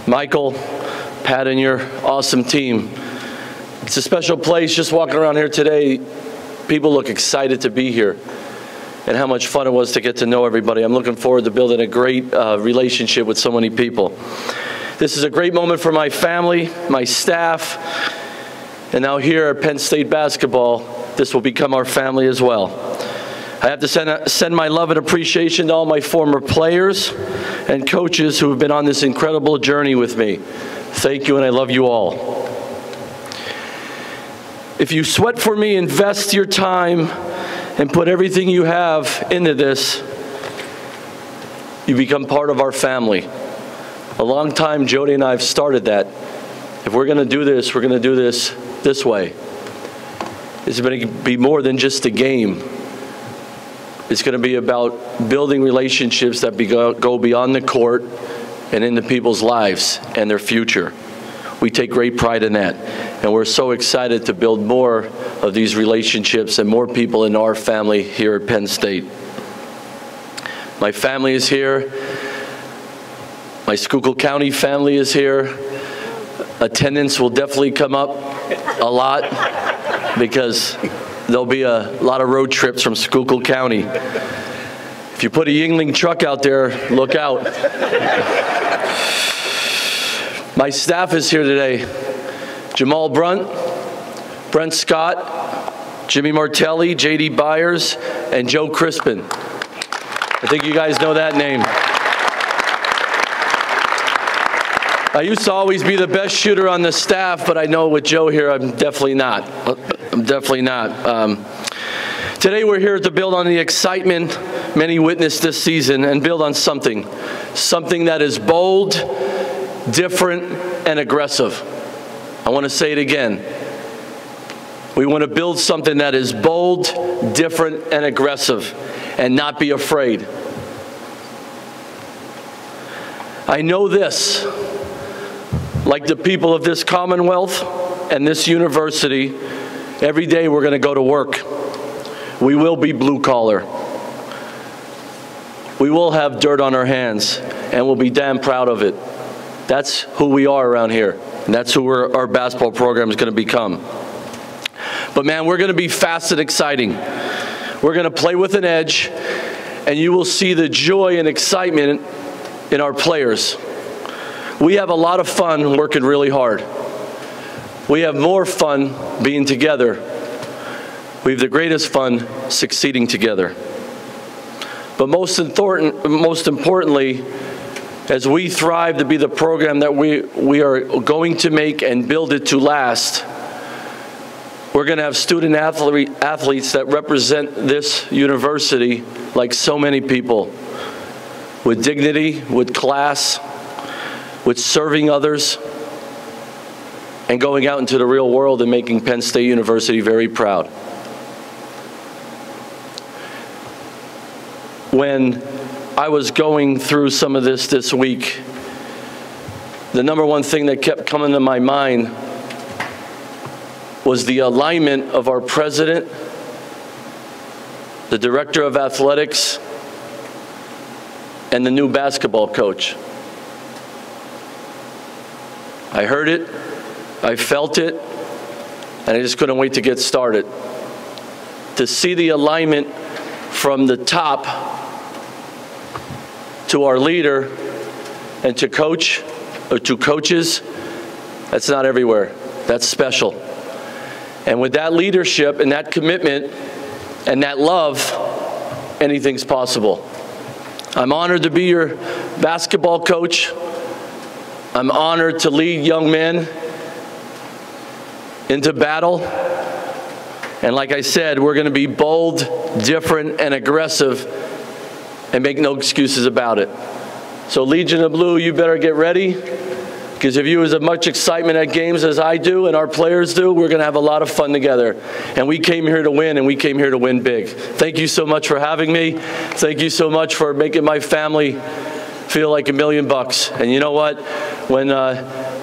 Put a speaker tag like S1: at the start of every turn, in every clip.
S1: Michael, Pat, and your awesome team. It's a special place. Just walking around here today, people look excited to be here and how much fun it was to get to know everybody. I'm looking forward to building a great relationship with so many people. This is a great moment for my family, my staff, and now here at Penn State basketball, this will become our family as well. I have to send my love and appreciation to all my former players and coaches who have been on this incredible journey with me. Thank you, and I love you all. If you sweat for me, invest your time, and put everything you have into this, you become part of our family. A long time, Jody and I have started that. If we're going to do this, we're going to do this way. It's going to be more than just a game. It's going to be about building relationships that go beyond the court and into people's lives and their future. We take great pride in that. And we're so excited to build more of these relationships and more people in our family here at Penn State. My family is here. My Schuylkill County family is here. Attendance will definitely come up a lot because there'll be a lot of road trips from Schuylkill County. If you put a Yingling truck out there, look out. My staff is here today. Jamal Brunt, Brent Scott, Jimmy Martelli, J.D. Byers, and Joe Crispin. I think you guys know that name. I used to always be the best shooter on the staff, but I know with Joe here, I'm definitely not. Today we're here to build on the excitement many witnessed this season and build on something that is bold, different, and aggressive. I want to say it again. We want to build something that is bold, different, and aggressive, and not be afraid. I know this, like the people of this Commonwealth and this university, every day we're going to go to work. We will be blue collar. We will have dirt on our hands, and we'll be damn proud of it. That's who we are around here, and that's who our basketball program is going to become. But man, we're going to be fast and exciting. We're going to play with an edge, and you will see the joy and excitement in our players. We have a lot of fun working really hard. We have more fun being together. We have the greatest fun succeeding together. But most importantly, as we thrive to be the program that we are going to make and build it to last, we're going to have student athletes that represent this university like so many people, with dignity, with class, with serving others, and going out into the real world and making Penn State University very proud. When I was going through some of this week, the number one thing that kept coming to my mind was the alignment of our president, the director of athletics, and the new basketball coach. I heard it, I felt it, and I just couldn't wait to get started. To see the alignment from the top to our leader and to coaches, that's not everywhere. That's special. And with that leadership and that commitment and that love, anything's possible. I'm honored to be your basketball coach. I'm honored to lead young men into battle. And like I said, we're going to be bold, different, and aggressive, and make no excuses about it. So Legion of Blue, you better get ready, because if you have as much excitement at games as I do and our players do, we're going to have a lot of fun together. And we came here to win, and we came here to win big. Thank you so much for having me. Thank you so much for making my family feel like $1 million. And you know what? When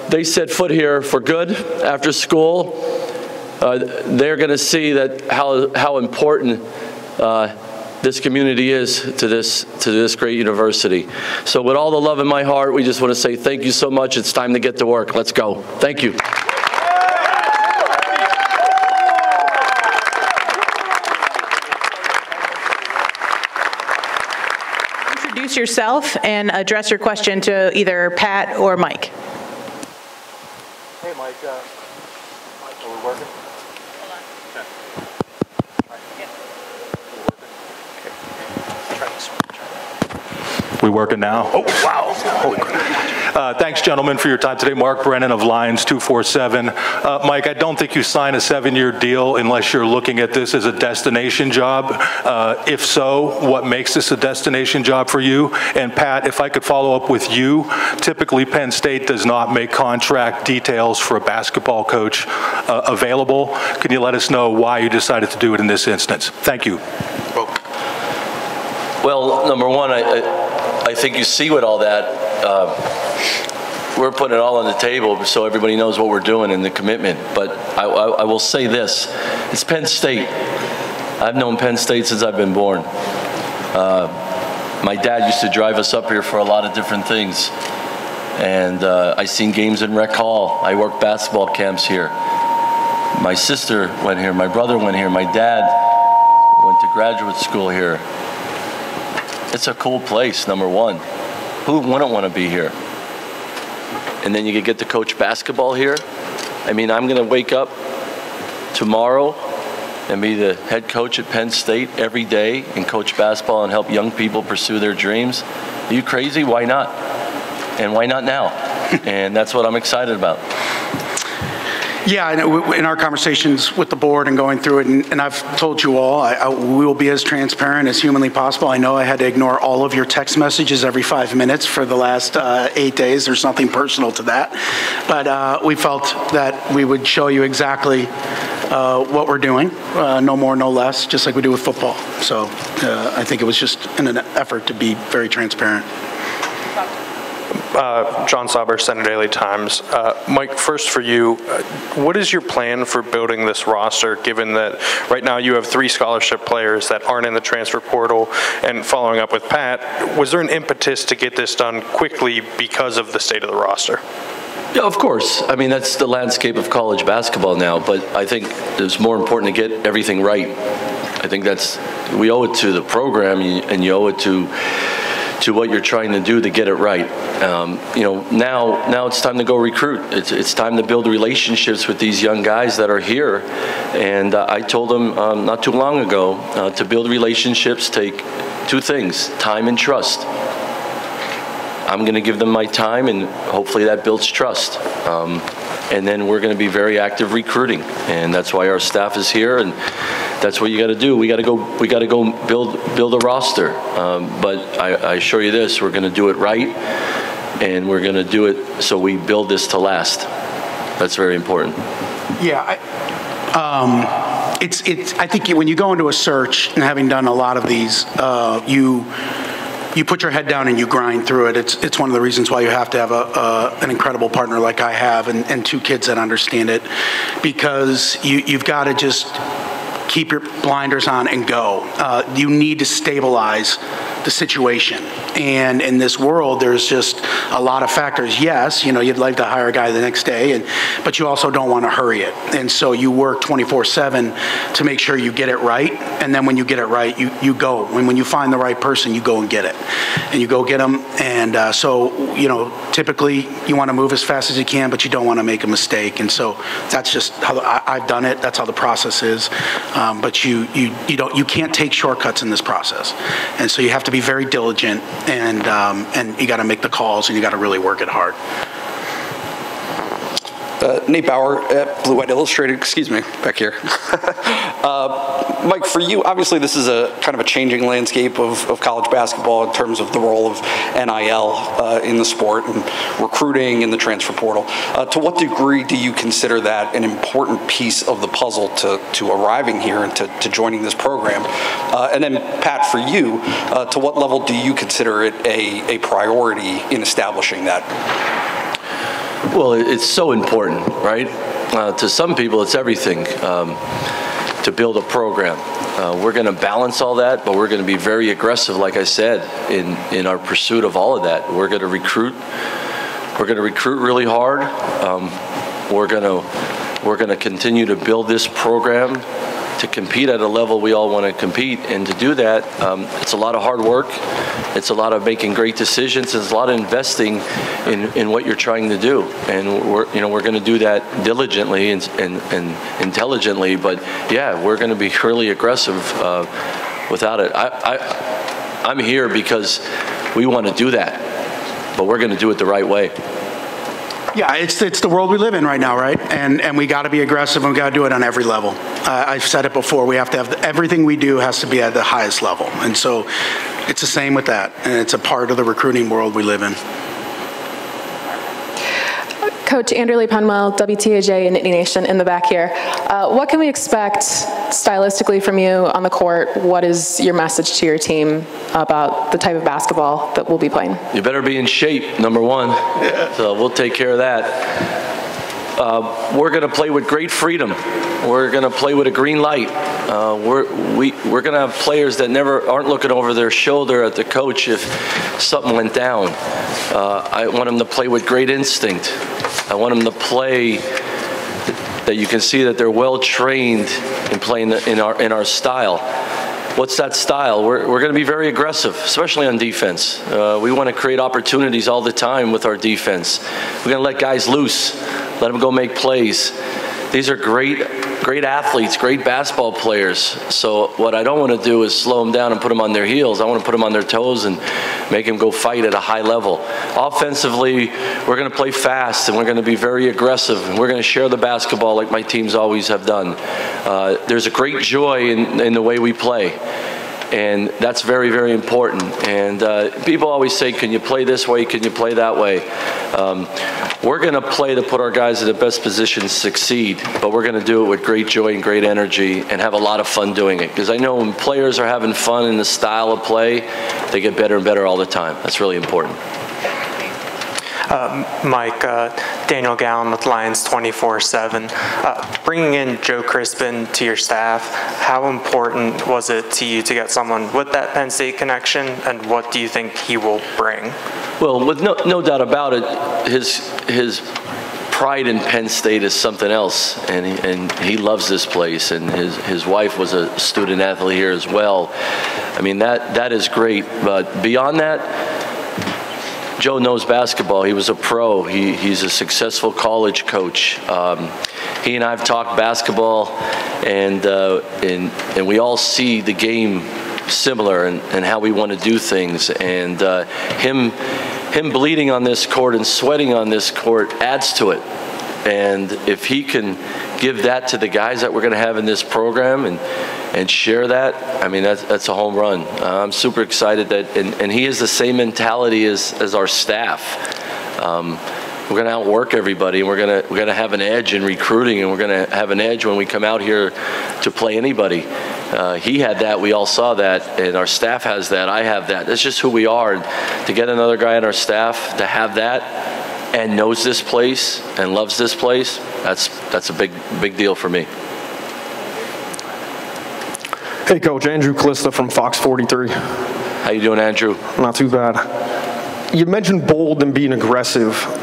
S1: they set foot here for good after school, they're going to see that how important this community is to this great university. So with all the love in my heart, we just want to say thank you so much. It's time to get to work. Let's go. Thank you.
S2: Introduce yourself and address your question to either Pat or Mike.
S3: Hey, Mike. Are we working?
S2: Hold on.
S3: Okay. We working now? Oh, wow. Holy crap. Thanks, gentlemen, for your time today. Mark Brennan of Lions 247. Mike, I don't think you sign a 7-year deal unless you're looking at this as a destination job. If so, what makes this a destination job for you? And Pat, if I could follow up with you, typically Penn State does not make contract details for a basketball coach available. Can you let us know why you decided to do it in this instance? Thank you.
S1: Well, number one, I think you see with all that, we're putting it all on the table so everybody knows what we're doing and the commitment. But I will say this, it's Penn State. I've known Penn State since I've been born. My dad used to drive us up here for a lot of different things. And I seen games in Rec Hall. I worked basketball camps here. My sister went here, my brother went here, my dad went to graduate school here. It's a cool place, number one. Who wouldn't want to be here? And then you could get to coach basketball here. I mean, I'm going to wake up tomorrow and be the head coach at Penn State every day and coach basketball and help young people pursue their dreams. Are you crazy? Why not? And why not now? And that's what I'm excited about.
S4: Yeah, in our conversations with the board and going through it, and I've told you all, we will be as transparent as humanly possible. I know I had to ignore all of your text messages every 5 minutes for the last 8 days. There's nothing personal to that. But we felt that we would show you exactly what we're doing, no more, no less, just like we do with football. So I think it was just in an effort to be very transparent.
S5: John Sauber, Senate Daily Times. Mike, first for you, what is your plan for building this roster, given that right now you have 3 scholarship players that aren't in the transfer portal? And following up with Pat, was there an impetus to get this done quickly because of the state of the roster?
S1: Yeah, of course. I mean, that's the landscape of college basketball now, but I think it's more important to get everything right. I think we owe it to the program, and you owe it to what you're trying to do to get it right. You know, now it's time to go recruit. It's time to build relationships with these young guys that are here. And I told them not too long ago, to build relationships take 2 things, time and trust. I'm going to give them my time, and hopefully that builds trust. And then we're going to be very active recruiting, and that's why our staff is here, and that's what you got to do. We got to go build a roster. But I assure you this: we're going to do it right, and we're going to do it so we build this to last. That's very important.
S4: Yeah, I think when you go into a search, and having done a lot of these, you put your head down and you grind through it. It's one of the reasons why you have to have an incredible partner like I have, and 2 kids that understand it, because you've got to just keep your blinders on and go. You need to stabilize the situation. And in this world, there's just a lot of factors. Yes, you know, you'd like to hire a guy the next day, but you also don't want to hurry it. And so you work 24/7 to make sure you get it right. And then when you get it right, you go. And when you find the right person, you go and get it. And you go get them. And so, you know, typically you want to move as fast as you can, but you don't want to make a mistake. And so that's just how I've done it. That's how the process is. But you can't take shortcuts in this process. And so you have to be very diligent, and you got to make the calls, and you got to really work it hard.
S6: Nate Bauer at Blue White Illustrated, excuse me, back here. Mike, for you, obviously this is a kind of a changing landscape of college basketball in terms of the role of NIL in the sport and recruiting in the transfer portal. To what degree do you consider that an important piece of the puzzle to arriving here and to joining this program? And then, Pat, for you, to what level do you consider it a priority in establishing that? Well,
S1: it's so important, right? To some people, it's everything. to build a program. We're going to balance all that, but we're going to be very aggressive, like I said, in our pursuit of all of that. We're going to recruit. We're going to recruit really hard. We're going to continue to build this program to compete at a level we all want to compete, and to do that, it's a lot of hard work. It's a lot of making great decisions. It's a lot of investing in what you're trying to do, and we're going to do that diligently and intelligently. But yeah, we're going to be really aggressive without it. I'm here because we want to do that, but we're going to do it the right way.
S4: Yeah, it's the world we live in right now, right? And we got to be aggressive, and we got to do it on every level. I've said it before. We have to have everything we do has to be at the highest level, and so it's the same with that. And it's a part of the recruiting world we live in.
S7: Coach Andrew Lee Penwell, WTAJ and Nittany Nation in the back here. What can we expect stylistically from you on the court? What is your message to your team about the type of basketball that we'll be playing?
S1: You better be in shape, number one. So we'll take care of that. We're going to play with great freedom. We're going to play with a green light. We're going to have players that aren't looking over their shoulder at the coach if something went down. I want them to play with great instinct. I want them to play that you can see that they're well trained in playing in our style. What's that style? We're going to be very aggressive, especially on defense. We want to create opportunities all the time with our defense. We're going to let guys loose, let them go make plays. These are great athletes, great basketball players. So what I don't want to do is slow them down and put them on their heels. I want to put them on their toes and make them go fight at a high level. Offensively, we're going to play fast, and we're going to be very aggressive, and we're going to share the basketball like my teams always have done. There's a great joy in the way we play, and that's very, very important. And people always say, can you play this way, can you play that way? We're going to play to put our guys in the best position to succeed, but we're going to do it with great joy and great energy and have a lot of fun doing it. Because I know when players are having fun in the style of play, they get better and better all the time. That's really important.
S8: Mike, Daniel Gowan with Lions 24/7. Bringing in Joe Crispin to your staff, how important was it to you to get someone with that Penn State connection, and what do you think he will bring?
S1: Well, with no doubt about it, his pride in Penn State is something else, and he loves this place, and his wife was a student athlete here as well. I mean, that is great, but beyond that, Joe knows basketball. He was a pro. He's a successful college coach. He and I have talked basketball, and we all see the game similar and how we want to do things. And him bleeding on this court and sweating on this court adds to it. And if he can give that to the guys that we're going to have in this program and share that, I mean, that's a home run. I'm super excited that, and he has the same mentality as our staff. We're going to outwork everybody, and we're going to have an edge in recruiting, and we're going to have an edge when we come out here to play anybody. He had that. We all saw that, and our staff has that. I have that. That's just who we are. And to get another guy on our staff to have that and knows this place and loves this place, that's a big deal for me.
S9: Hey, Coach, Andrew Calista from Fox 43.
S1: How you doing, Andrew?
S9: Not too bad. You mentioned bold and being aggressive.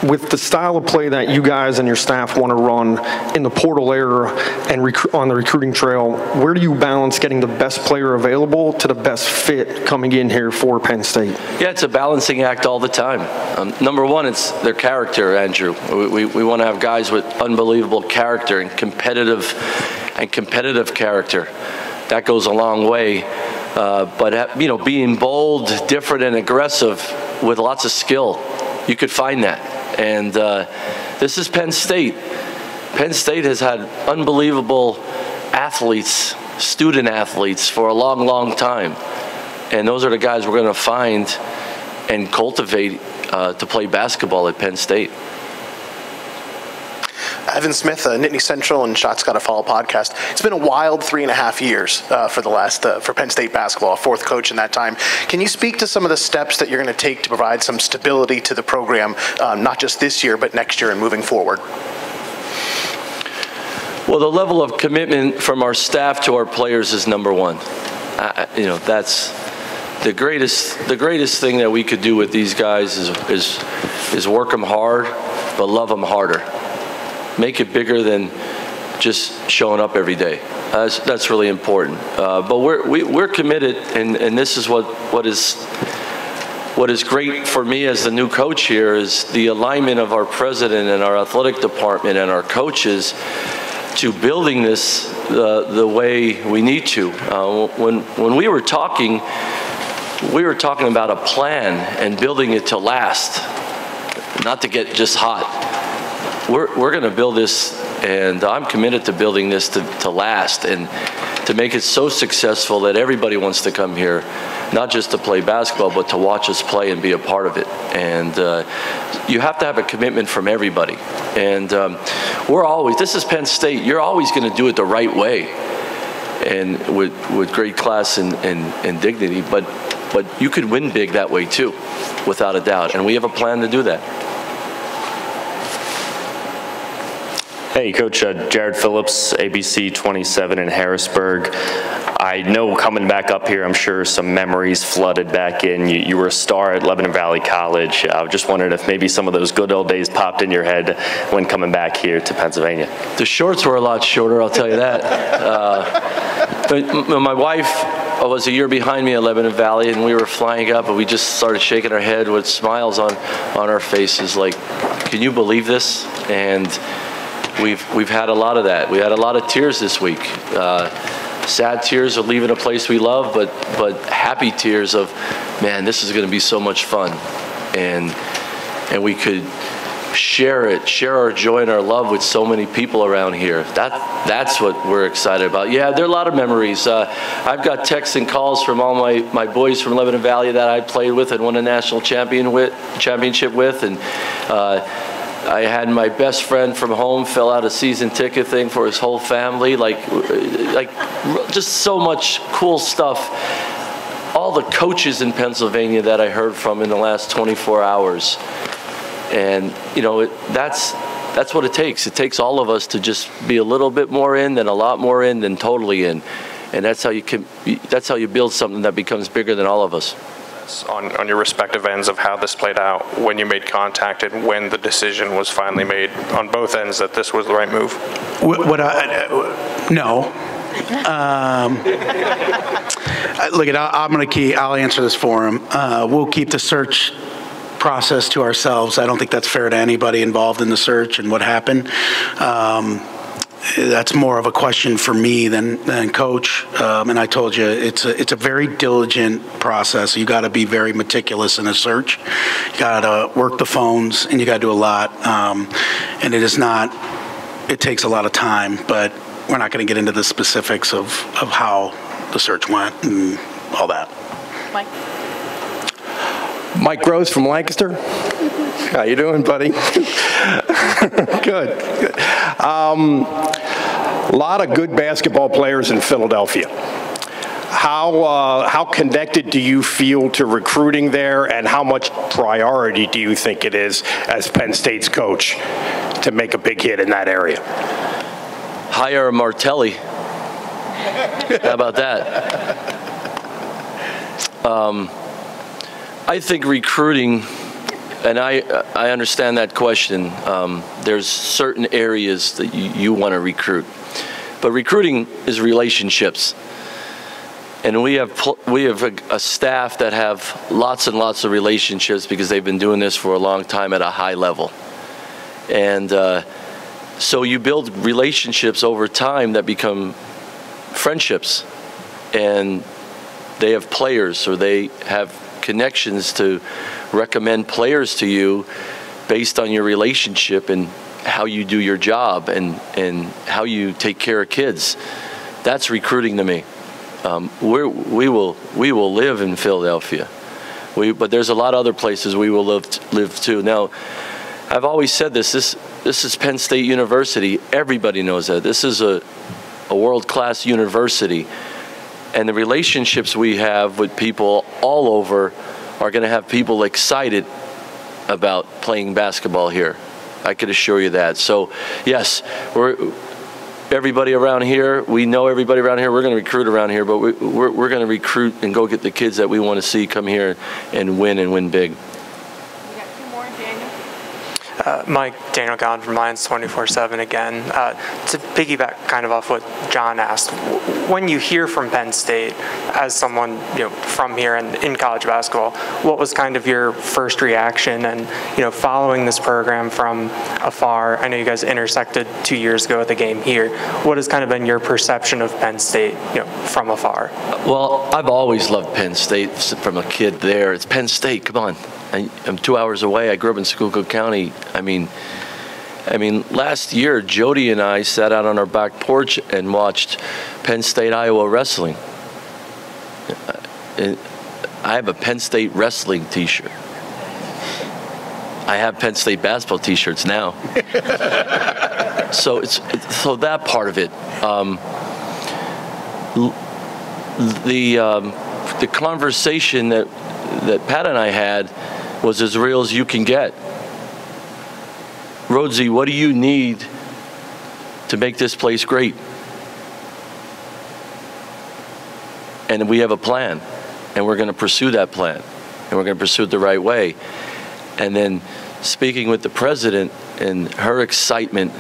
S9: With the style of play that you guys and your staff want to run in the portal era and on the recruiting trail, where do you balance getting the best player available to the best fit coming in here for Penn State?
S1: Yeah, it's a balancing act all the time. Number one, it's their character, Andrew. We want to have guys with unbelievable character and competitive character. That goes a long way. But being bold, different, and aggressive with lots of skill, you could find that. And this is Penn State. Penn State has had unbelievable athletes, student athletes, for a long, long time. And those are the guys we're going to find and cultivate to play basketball at Penn State.
S10: Evan Smith, Nittany Central and Shots Gotta Fall podcast. It's been a wild 3.5 years for Penn State basketball, a fourth coach in that time. Can you speak to some of the steps that you're going to take to provide some stability to the program, not just this year, but next year and moving forward?
S1: Well, the level of commitment from our staff to our players is number one. You know, that's the greatest thing that we could do with these guys is work them hard, but love them harder. Make it bigger than just showing up every day. That's really important. But we're committed, and this is what is great for me as the new coach here is the alignment of our president and our athletic department and our coaches to building this the way we need to. When we were talking about a plan and building it to last, not to get just hot. We're going to build this, and I'm committed to building this to last and to make it so successful that everybody wants to come here, not just to play basketball, but to watch us play and be a part of it. And you have to have a commitment from everybody. And this is Penn State, you're always going to do it the right way and with great class and dignity, but you could win big that way too, without a doubt. And we have a plan to do that.
S11: Hey, Coach, Jared Phillips, ABC 27 in Harrisburg. I know coming back up here, I'm sure some memories flooded back in. You were a star at Lebanon Valley College. I just wondered if maybe some of those good old days popped in your head when coming back here to Pennsylvania.
S1: The shorts were a lot shorter, I'll tell you that. My wife was a year behind me at Lebanon Valley, and we were flying up, and we just started shaking our head with smiles on our faces like, can you believe this? And we've had a lot of that. We had a lot of tears this week. Sad tears of leaving a place we love, but happy tears of, man, this is going to be so much fun, and we could share our joy and our love with so many people around here. That's what we're excited about. Yeah, there are a lot of memories. I've got texts and calls from all my boys from Lebanon Valley that I played with and won a national championship with, and I had my best friend from home fill out a season ticket thing for his whole family, like just so much cool stuff. All the coaches in Pennsylvania that I heard from in the last 24 hours. And, you know, that's what it takes. It takes all of us to just be a little bit more in, then a lot more in, then totally in. And that's how you build something that becomes bigger than all of us.
S5: On your respective ends of how this played out, when you made contact and when the decision was finally made on both ends that this was the right move?
S4: No. Look, I'll answer this for him. We'll keep the search process to ourselves. I don't think that's fair to anybody involved in the search and what happened. That's more of a question for me than coach. And I told you, it's a very diligent process. You got to be very meticulous in a search. You got to work the phones, and you got to do a lot. And it takes a lot of time, but we're not going to get into the specifics of how the search went and all that.
S12: Mike Rose from Lancaster. How you doing, buddy? Good. A lot of good basketball players in Philadelphia. How connected do you feel to recruiting there, and how much priority do you think it is as Penn State's coach to make a big hit in that area?
S1: Hire Martelli. How about that? I think recruiting, and I understand that question. There's certain areas that you want to recruit, but recruiting is relationships, and we have a staff that have lots and lots of relationships because they've been doing this for a long time at a high level, and so you build relationships over time that become friendships, and they have players, or they have connections to recommend players to you based on your relationship and how you do your job and how you take care of kids. That's recruiting to me. We will live in Philadelphia, but there's a lot of other places we will live too. Now, I've always said this is Penn State University. Everybody knows that. This is a world-class university. And the relationships we have with people all over are going to have people excited about playing basketball here. I could assure you that. So, yes, everybody around here. We know everybody around here. We're going to recruit around here, but we're going to recruit and go get the kids that we want to see come here and win big.
S8: Mike, Daniel Gowan from Lions 24/7 again. To piggyback kind of off what John asked, when you hear from Penn State as someone from here and in college basketball, what was kind of your first reaction? And following this program from afar, I know you guys intersected 2 years ago at the game here. What has kind of been your perception of Penn State from afar?
S1: Well, I've always loved Penn State from a kid there. It's Penn State, come on. I'm 2 hours away. I grew up in Schuylkill County. I mean, last year, Jody and I sat out on our back porch and watched Penn State Iowa wrestling. I have a Penn State wrestling T-shirt. I have Penn State basketball T-shirts now. So so that part of it. The conversation that Pat and I had was as real as you can get. Rhoades, what do you need to make this place great? And we have a plan, and we're going to pursue that plan, and we're going to pursue it the right way. And then speaking with the president and her excitement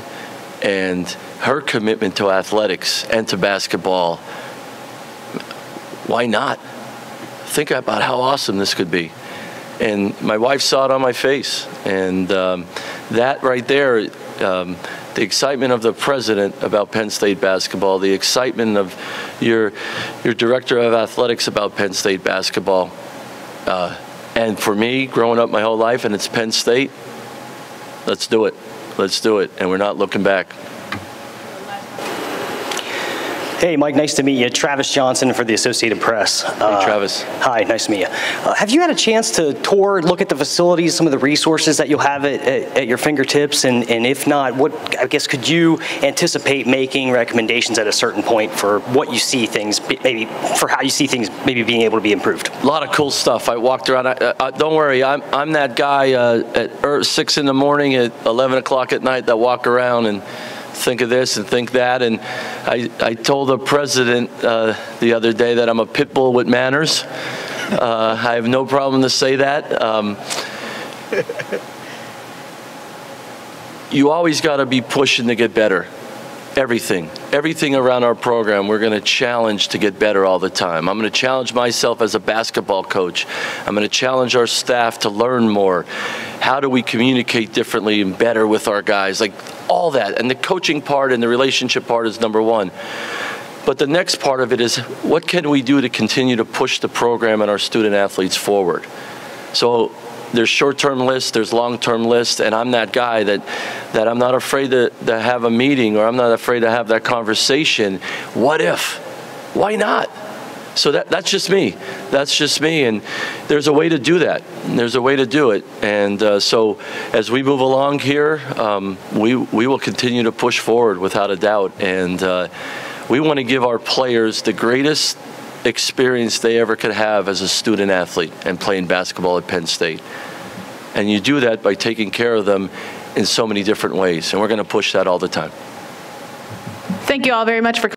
S1: and her commitment to athletics and to basketball, why not? Think about how awesome this could be. And my wife saw it on my face. And that right there, the excitement of the president about Penn State basketball, the excitement of your director of athletics about Penn State basketball, and for me, growing up my whole life, and it's Penn State, let's do it. Let's do it. And we're not looking back.
S13: Hey, Mike, nice to meet you. Travis Johnson for the Associated Press.
S1: Hey, Travis.
S13: Hi, nice to meet you. Have you had a chance to tour, look at the facilities, some of the resources that you'll have at your fingertips? And if not, what, I guess, could you anticipate making recommendations at a certain point for what you see things, maybe for how you see things maybe being able to be improved?
S1: A lot of cool stuff. I walked around. Don't worry, I'm that guy at 6 in the morning at 11 o'clock at night that walk around and think of this and think that. And I told the president the other day that I'm a pit bull with manners. I have no problem to say that. You always got to be pushing to get better. Everything around our program, we're going to challenge to get better all the time. I'm going to challenge myself as a basketball coach. I'm going to challenge our staff to learn more. How do we communicate differently and better with our guys? Like all that. And the coaching part and the relationship part is number one. But the next part of it is, what can we do to continue to push the program and our student athletes forward? So there's short-term lists, there's long-term lists, and I'm that guy that I'm not afraid to have a meeting, or I'm not afraid to have that conversation. What if? Why not? So that's just me. That's just me, and there's a way to do that. There's a way to do it, and so as we move along here, we will continue to push forward without a doubt, and we want to give our players the greatest experience they ever could have as a student athlete and playing basketball at Penn State. And you do that by taking care of them in so many different ways, and we're going to push that all the time.
S2: Thank you all very much for